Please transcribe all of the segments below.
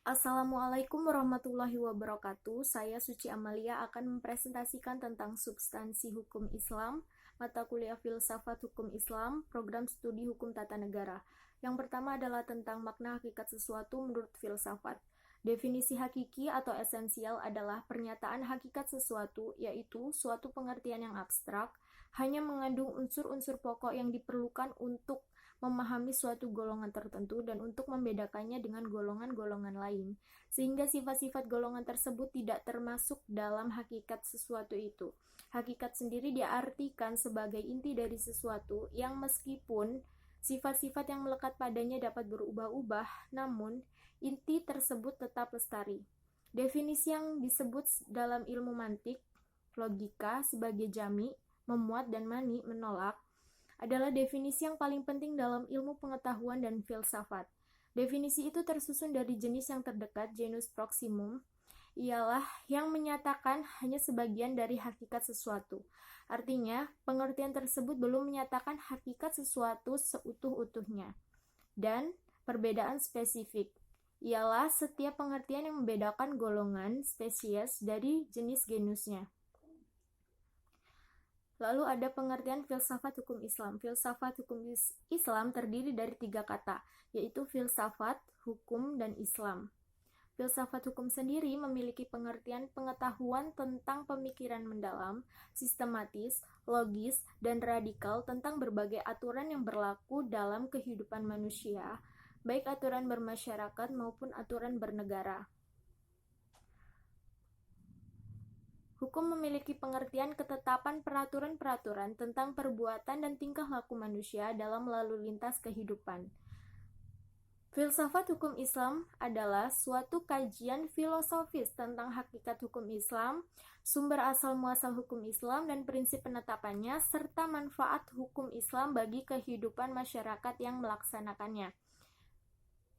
Assalamualaikum warahmatullahi wabarakatuh. Saya Suci Amalia akan mempresentasikan tentang substansi hukum Islam, mata kuliah filsafat hukum Islam, program studi hukum tata negara. Yang pertama adalah tentang makna hakikat sesuatu menurut filsafat. Definisi hakiki atau esensial adalah pernyataan hakikat sesuatu, yaitu suatu pengertian yang abstrak, hanya mengandung unsur-unsur pokok yang diperlukan untuk memahami suatu golongan tertentu dan untuk membedakannya dengan golongan-golongan lain, sehingga sifat-sifat golongan tersebut tidak termasuk dalam hakikat sesuatu itu. Hakikat sendiri diartikan sebagai inti dari sesuatu yang meskipun sifat-sifat yang melekat padanya dapat berubah-ubah, namun inti tersebut tetap lestari. Definisi yang disebut dalam ilmu mantik, logika sebagai jami, memuat dan mani, menolak, adalah definisi yang paling penting dalam ilmu pengetahuan dan filsafat. Definisi itu tersusun dari jenis yang terdekat, genus proximum, ialah yang menyatakan hanya sebagian dari hakikat sesuatu. Artinya, pengertian tersebut belum menyatakan hakikat sesuatu seutuh-utuhnya. Dan perbedaan spesifik ialah setiap pengertian yang membedakan golongan, spesies, dari jenis genusnya. Lalu ada pengertian filsafat hukum Islam. Filsafat hukum Islam terdiri dari 3 kata, yaitu filsafat, hukum, dan Islam. Filsafat hukum sendiri memiliki pengertian pengetahuan tentang pemikiran mendalam, sistematis, logis, dan radikal tentang berbagai aturan yang berlaku dalam kehidupan manusia, baik aturan bermasyarakat maupun aturan bernegara. Hukum memiliki pengertian ketetapan peraturan-peraturan tentang perbuatan dan tingkah laku manusia dalam lalu lintas kehidupan. Filsafat hukum Islam adalah suatu kajian filosofis tentang hakikat hukum Islam, sumber asal-muasal hukum Islam dan prinsip penetapannya, serta manfaat hukum Islam bagi kehidupan masyarakat yang melaksanakannya.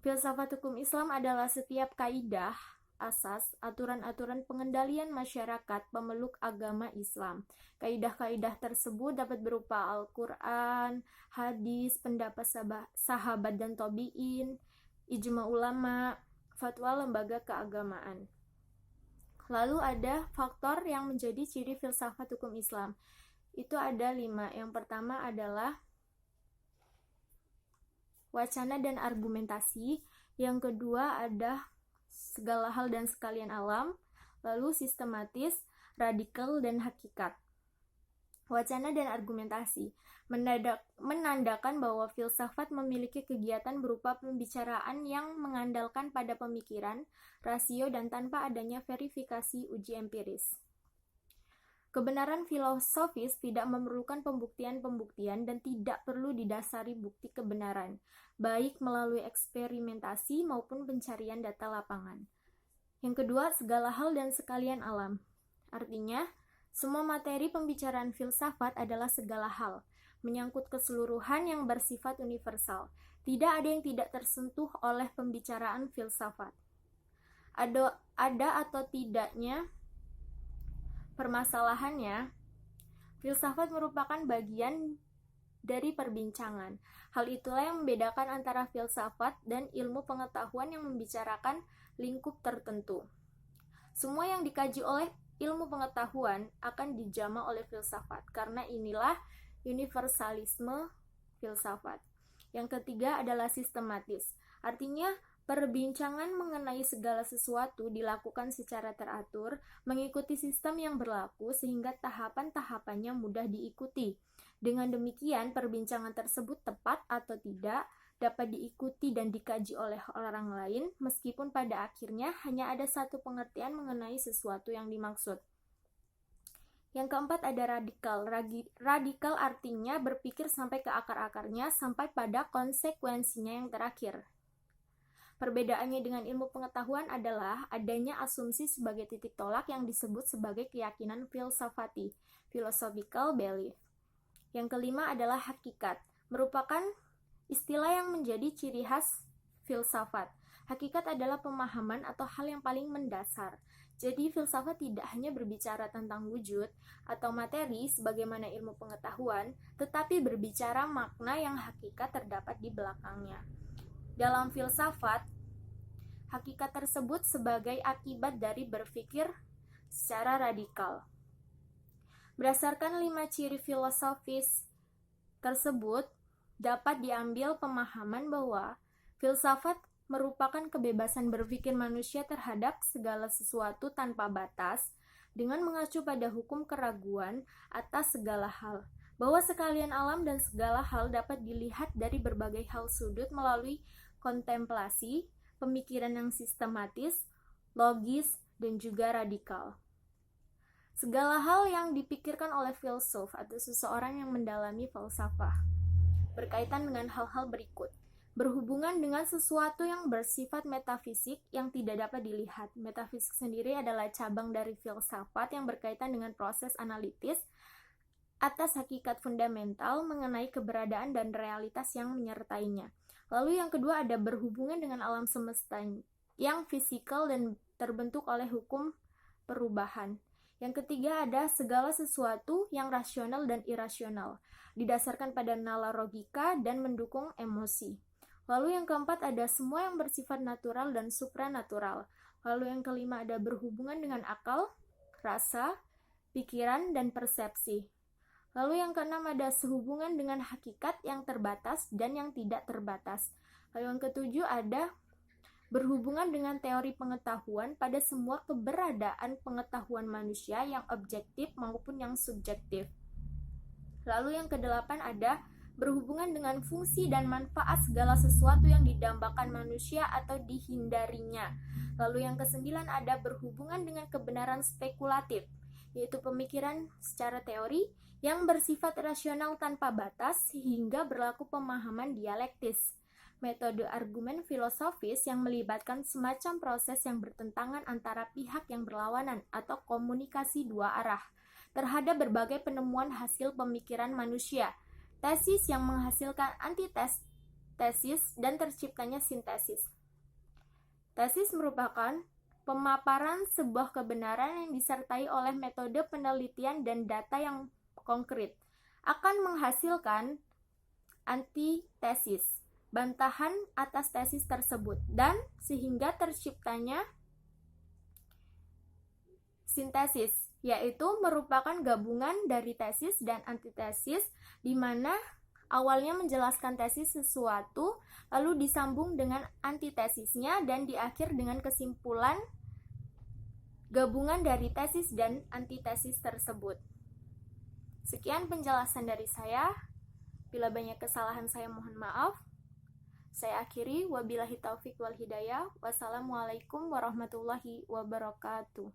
Filsafat hukum Islam adalah setiap kaidah, asas, aturan-aturan pengendalian masyarakat pemeluk agama Islam. Kaidah-kaidah tersebut dapat berupa Al-Quran, hadis, pendapat sahabat dan tabi'in, ijma ulama, fatwa lembaga keagamaan. Lalu ada faktor yang menjadi ciri filsafat hukum Islam. Itu ada 5. Yang pertama adalah wacana dan argumentasi. Yang kedua ada segala hal dan sekalian alam, lalu sistematis, radikal, dan hakikat. Wacana dan argumentasi menandakan bahwa filsafat memiliki kegiatan berupa pembicaraan yang mengandalkan pada pemikiran, rasio, dan tanpa adanya verifikasi uji empiris. Kebenaran filosofis tidak memerlukan pembuktian-pembuktian dan tidak perlu didasari bukti kebenaran, baik melalui eksperimentasi maupun pencarian data lapangan. Yang kedua, segala hal dan sekalian alam. Artinya, semua materi pembicaraan filsafat adalah segala hal, menyangkut keseluruhan yang bersifat universal. Tidak ada yang tidak tersentuh oleh pembicaraan filsafat. Ada atau tidaknya permasalahannya, filsafat merupakan bagian dari perbincangan. Hal itulah yang membedakan antara filsafat dan ilmu pengetahuan yang membicarakan lingkup tertentu. Semua yang dikaji oleh ilmu pengetahuan akan dijama oleh filsafat, karena inilah universalisme filsafat. Yang ketiga adalah sistematis. Artinya, perbincangan mengenai segala sesuatu dilakukan secara teratur, mengikuti sistem yang berlaku sehingga tahapan-tahapannya mudah diikuti. Dengan demikian, perbincangan tersebut tepat atau tidak dapat diikuti dan dikaji oleh orang lain, meskipun pada akhirnya hanya ada satu pengertian mengenai sesuatu yang dimaksud. Yang keempat ada radikal. Radikal artinya berpikir sampai ke akar-akarnya, sampai pada konsekuensinya yang terakhir. Perbedaannya dengan ilmu pengetahuan adalah adanya asumsi sebagai titik tolak yang disebut sebagai keyakinan filsafati, philosophical belief. Yang kelima adalah hakikat, merupakan istilah yang menjadi ciri khas filsafat. Hakikat adalah pemahaman atau hal yang paling mendasar. Jadi filsafat tidak hanya berbicara tentang wujud atau materi sebagaimana ilmu pengetahuan, tetapi berbicara makna yang hakikat terdapat di belakangnya. Dalam filsafat, hakikat tersebut sebagai akibat dari berpikir secara radikal. Berdasarkan 5 ciri filosofis tersebut, dapat diambil pemahaman bahwa filsafat merupakan kebebasan berpikir manusia terhadap segala sesuatu tanpa batas, dengan mengacu pada hukum keraguan atas segala hal, bahwa sekalian alam dan segala hal dapat dilihat dari berbagai hal sudut melalui kontemplasi, pemikiran yang sistematis, logis, dan juga radikal. Segala hal yang dipikirkan oleh filsuf atau seseorang yang mendalami falsafah berkaitan dengan hal-hal berikut. Berhubungan dengan sesuatu yang bersifat metafisik yang tidak dapat dilihat. Metafisik sendiri adalah cabang dari filsafat yang berkaitan dengan proses analitis atas hakikat fundamental mengenai keberadaan dan realitas yang menyertainya. Lalu yang kedua ada berhubungan dengan alam semesta yang fisikal dan terbentuk oleh hukum perubahan. Yang ketiga ada segala sesuatu yang rasional dan irasional, didasarkan pada nalar logika dan mendukung emosi. Lalu yang keempat ada semua yang bersifat natural dan supranatural. Lalu yang kelima ada berhubungan dengan akal, rasa, pikiran, dan persepsi. Lalu yang keenam ada sehubungan dengan hakikat yang terbatas dan yang tidak terbatas. Lalu yang ketujuh ada berhubungan dengan teori pengetahuan pada semua keberadaan pengetahuan manusia yang objektif maupun yang subjektif. Lalu yang kedelapan ada berhubungan dengan fungsi dan manfaat segala sesuatu yang didambakan manusia atau dihindarinya. Lalu yang kesembilan ada berhubungan dengan kebenaran spekulatif, yaitu pemikiran secara teori yang bersifat rasional tanpa batas sehingga berlaku pemahaman dialektis. Metode argumen filosofis yang melibatkan semacam proses yang bertentangan antara pihak yang berlawanan atau komunikasi dua arah terhadap berbagai penemuan hasil pemikiran manusia. Tesis yang menghasilkan antitesis dan terciptanya sintesis. Tesis merupakan pemaparan sebuah kebenaran yang disertai oleh metode penelitian dan data yang konkret, akan menghasilkan antitesis, bantahan atas tesis tersebut, dan sehingga terciptanya sintesis, yaitu merupakan gabungan dari tesis dan antitesis, di mana awalnya menjelaskan tesis sesuatu, lalu disambung dengan antitesisnya, dan di akhir dengan kesimpulan gabungan dari tesis dan antitesis tersebut. Sekian penjelasan dari saya. Bila banyak kesalahan saya mohon maaf. Saya akhiri, wabillahi taufik wal hidayah. Wassalamualaikum warahmatullahi wabarakatuh.